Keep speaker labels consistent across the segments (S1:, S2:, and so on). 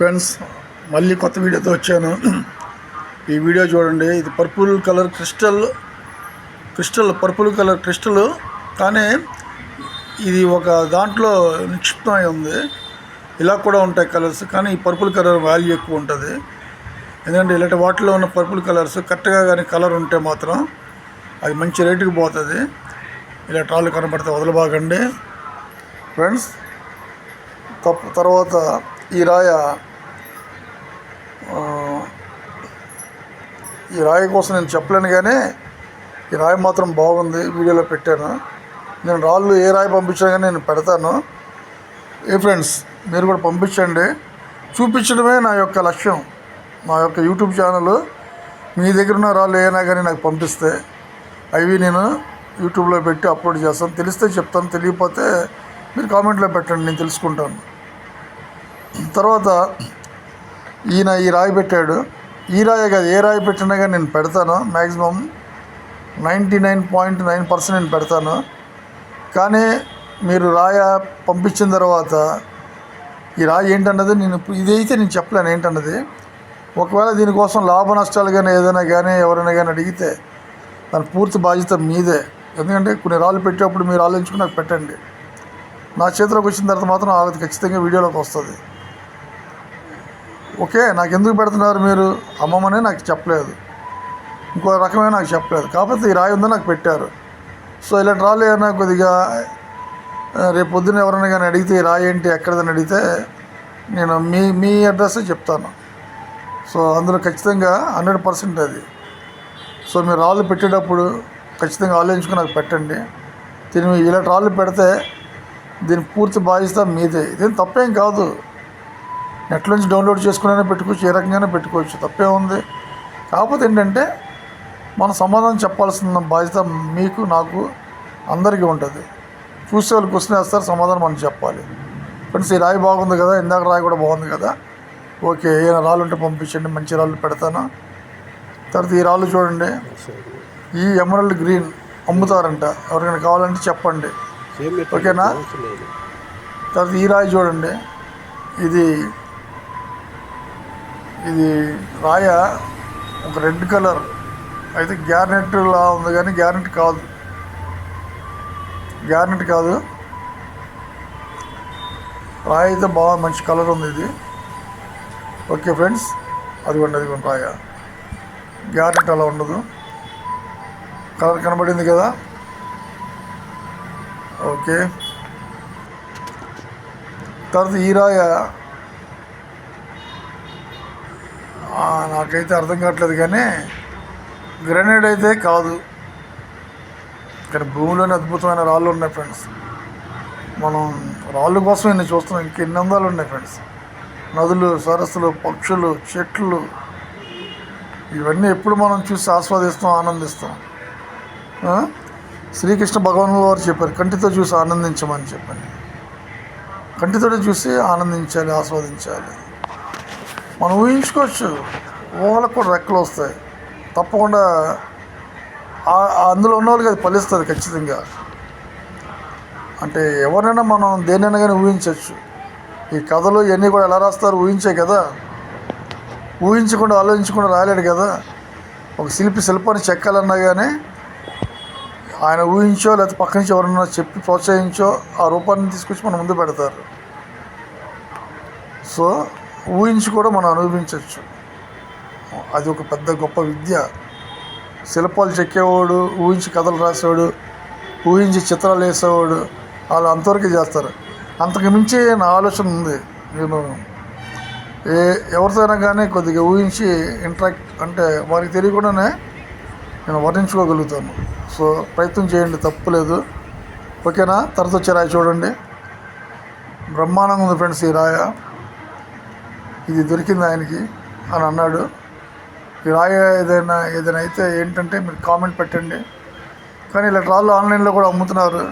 S1: Friends, మళ్ళీ కొత్త వీడియోతో వచ్చాను. ఈ వీడియో చూడండి. ఇది purple colour purple colour crystal, కానీ ఇది ఒక దాంట్లో నిక్షిప్తమై ఉంది. ఇలా కూడా ఉంటాయి కలర్స్, కానీ ఈ పర్పుల్ కలర్ వాల్యూ ఎక్కువ ఉంటుంది. ఎందుకంటే ఇలాంటి వాటిలో ఉన్న పర్పుల్ కలర్స్ కరెక్ట్గా కానీ కలర్ ఉంటే మాత్రం అది మంచి రేటుకి పోతుంది. ఇలా రాళ్ళు కనబడితే వదలబాగండి ఫ్రెండ్స్. తర్వాత ఈ రాయి కోసం నేను చెప్పలేను, కానీ ఈ రాయి మాత్రం బాగుంది. వీడియోలో పెట్టాను. నేను రాళ్ళు ఏ రాయి పంపించినా కానీ నేను పెడతాను. ఫ్రెండ్స్, మీరు కూడా పంపించండి. చూపించడమే నా యొక్క లక్ష్యం. నా యొక్క యూట్యూబ్ ఛానల్ మీ దగ్గర ఉన్న రాళ్ళు ఏమైనా కానీ నాకు పంపిస్తే అవి నేను యూట్యూబ్లో పెట్టి అప్లోడ్ చేస్తాను. తెలిస్తే చెప్తాను, తెలియకపోతే మీరు కామెంట్లో పెట్టండి, నేను తెలుసుకుంటాను. తర్వాత ఈయన ఈ రాయి పెట్టాడు. ఈ రాయి కాదు, ఏ రాయి పెట్టినా కానీ నేను పెడతాను. మ్యాక్సిమం 99.9% నేను పెడతాను. కానీ మీరు రాయ పంపించిన తర్వాత ఈ రాయి ఏంటన్నది ఇదైతే నేను చెప్పలేను ఏంటన్నది. ఒకవేళ దీనికోసం లాభ నష్టాలు కానీ ఏదైనా కానీ ఎవరైనా కానీ అడిగితే దాని పూర్తి బాధ్యత మీదే. ఎందుకంటే కొన్ని రాళ్ళు పెట్టేటప్పుడు మీరు ఆలోచించుకుని నాకు పెట్టండి. నా చేతిలోకి వచ్చిన తర్వాత మాత్రం అది ఖచ్చితంగా వీడియోలోకి వస్తుంది. ఓకే, నాకు ఎందుకు పెడుతున్నారు మీరు అమ్మమనే నాకు చెప్పలేదు, ఇంకో రకమైన నాకు చెప్పలేదు. కాకపోతే ఈ రాయి ఉందో నాకు పెట్టారు. సో ఇలాంటి రాళ్ళు ఏమైనా కొద్దిగా రేపు పొద్దున్న ఎవరైనా కానీ అడిగితే ఈ రాయి ఏంటి ఎక్కడదని అడిగితే నేను మీ అడ్రస్ చెప్తాను. సో అందులో ఖచ్చితంగా 100% అది. సో మీరు రాళ్ళు పెట్టేటప్పుడు ఖచ్చితంగా ఆలోచించుకుని నాకు పెట్టండి. ఇలాంటి రాళ్ళు పెడితే దీని పూర్తి బాధ్యత మీదే. ఇదేం తప్పేం కాదు. నెట్లో నుంచి డౌన్లోడ్ చేసుకునే పెట్టుకోవచ్చు, ఏ రకంగానే పెట్టుకోవచ్చు, తప్పే ఉంది. కాకపోతే ఏంటంటే మనం సమాధానం చెప్పాల్సిన బాధ్యత మీకు, నాకు, అందరికీ ఉంటుంది. చూసే వాళ్ళు క్వశ్చన్ వేస్తారు, సమాధానం మనం చెప్పాలి. ఫ్రెండ్స్, ఈ రాయి బాగుంది కదా, ఇందాక రాయి కూడా బాగుంది కదా. ఓకే, ఏమైనా రాళ్ళు ఉంటే పంపించండి, మంచి రాళ్ళు పెడతాను. తర్వాత ఈ రాళ్ళు చూడండి, ఈ ఎమరల్డ్ గ్రీన్ అమ్ముతారంట, ఎవరికైనా కావాలంటే చెప్పండి, ఓకేనా. తర్వాత ఈ రాయి చూడండి, ఇది రాయ ఒక రెడ్ కలర్ అయితే గ్యారెంటీలా ఉంది, కానీ గ్యారెంటీ కాదు. రాయి అయితే బాగా మంచి కలర్ ఉంది ఇది. ఓకే ఫ్రెండ్స్, అదిగోండి రాయ, గ్యారెంటీ అలా ఉండదు. కలర్ కనబడింది కదా. ఓకే, తర్వాత ఈ రాయ నాకైతే అర్థం కావట్లేదు, కానీ గ్రెనేడ్ అయితే కాదు. ఇక్కడ భూమిలోనే అద్భుతమైన రాళ్ళు ఉన్నాయి ఫ్రెండ్స్. మనం రాళ్ళు కోసం ఎన్ని చూస్తున్నాం, ఇంకెన్ని అందాలు ఉన్నాయి ఫ్రెండ్స్. నదులు, సరస్సులు, పక్షులు, చెట్లు, ఇవన్నీ ఎప్పుడు మనం చూసి ఆస్వాదిస్తాం, ఆనందిస్తాం. శ్రీకృష్ణ భగవాన్ వారు చెప్పారు, కంటితో చూసి ఆనందించమని చెప్పని. కంటితో చూసి ఆనందించాలి, ఆస్వాదించాలి. మనం ఊహించుకోవచ్చు, ఊహలకు కూడా రెక్కలు వస్తాయి తప్పకుండా. అందులో ఉన్న వాళ్ళకి అది ఫలిస్తుంది ఖచ్చితంగా. అంటే ఎవరైనా మనం దేనైనా కానీ ఊహించవచ్చు. ఈ కథలు ఇవన్నీ కూడా ఎలా రాస్తారు, ఊహించే కదా. ఊహించకుండా ఆలోచించకుండా రాలేడు కదా. ఒక శిల్పాన్ని చెక్కాలన్నా కానీ ఆయన ఊహించో లేకపోతే పక్క నుంచి ఎవరన్నా చెప్పి ప్రోత్సహించో ఆ రూపాన్ని తీసుకొచ్చి మన ముందు పెడతారు. సో ఊహించి కూడా మనం అనుభవించవచ్చు. అది ఒక పెద్ద గొప్ప విద్య. శిల్పాలు చెక్కేవాడు, ఊహించి కథలు రాసేవాడు, ఊహించి చిత్రాలు వేసేవాడు, వాళ్ళు అంతవరకు చేస్తారు. అంతకు మించి నా ఆలోచన ఉంది. నేను ఎవరితోనైనా కానీ కొద్దిగా ఊహించి ఇంటరాక్ట్ అంటే వారికి తెలియకుండానే నేను వర్ణించుకోగలుగుతాను. సో ప్రయత్నం చేయండి, తప్పులేదు, ఓకేనా. తర్వాత వచ్చే రాయి చూడండి, బ్రహ్మాండంగా ఉంది ఫ్రెండ్స్. ఈ రాయ ఇది దొరికింది ఆయనకి అని అన్నాడు. ఈ రాయ ఏదైనా అయితే ఏంటంటే మీరు కామెంట్ పెట్టండి. కానీ ఇలా రాళ్ళు ఆన్లైన్లో కూడా అమ్ముతున్నారు.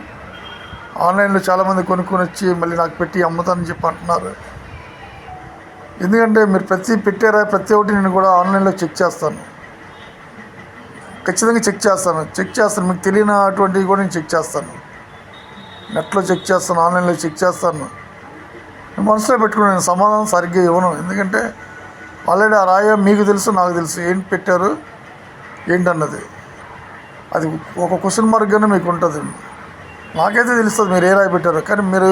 S1: ఆన్లైన్లో చాలామంది కొనుక్కొని వచ్చి మళ్ళీ నాకు పెట్టి అమ్ముతానని చెప్పి అంటున్నారు. ఎందుకంటే మీరు ప్రతి ఒక్కటి నేను కూడా ఆన్లైన్లో చెక్ చేస్తాను, ఖచ్చితంగా చెక్ చేస్తాను. మీకు తెలియనటువంటివి కూడా నేను చెక్ చేస్తాను. నెట్లో చెక్ చేస్తాను, ఆన్లైన్లో చెక్ చేస్తాను. మనసులో పెట్టుకుని నేను సమాధానం సరిగ్గా ఇవ్వను. ఎందుకంటే ఆల్రెడీ ఆ రాయి మీకు తెలుసు, నాకు తెలుసు ఏంటి పెట్టారు ఏంటన్నది. అది ఒక క్వశ్చన్ మార్క్గానే మీకు ఉంటుంది. నాకైతే తెలుస్తుంది మీరు ఏ రాయి పెట్టారు, కానీ మీరు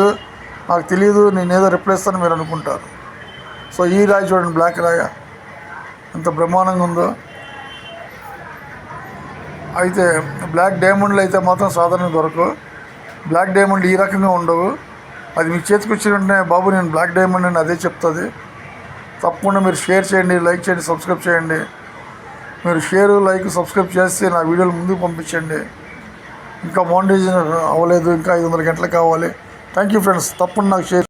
S1: నాకు తెలియదు నేను ఏదో రిప్లై ఇస్తాను మీరు అనుకుంటారు. సో ఈ రాయి చూడండి, బ్లాక్ రాయ ఎంత బ్రహ్మాండంగా ఉందో. అయితే బ్లాక్ డైమండ్లు అయితే మాత్రం సాధారణంగా దొరకవు. బ్లాక్ డైమండ్ ఈ రకంగా ఉండవు. అది మీ చేతికి వచ్చిన వెంటనే బాబు నేను బ్లాక్ డైమండ్ అని అదే చెప్తుంది. తప్పకుండా మీరు షేర్ చేయండి, లైక్ చేయండి, సబ్స్క్రైబ్ చేయండి. మీరు షేర్, లైక్, సబ్స్క్రైబ్ చేస్తే నా వీడియోలు ముందుకు పంపించండి. ఇంకా మానిటైజేషన్ అవ్వలేదు, ఇంకా 500 గంటలు కావాలి. Thank you friends. తప్పకుండా నాకు షేర్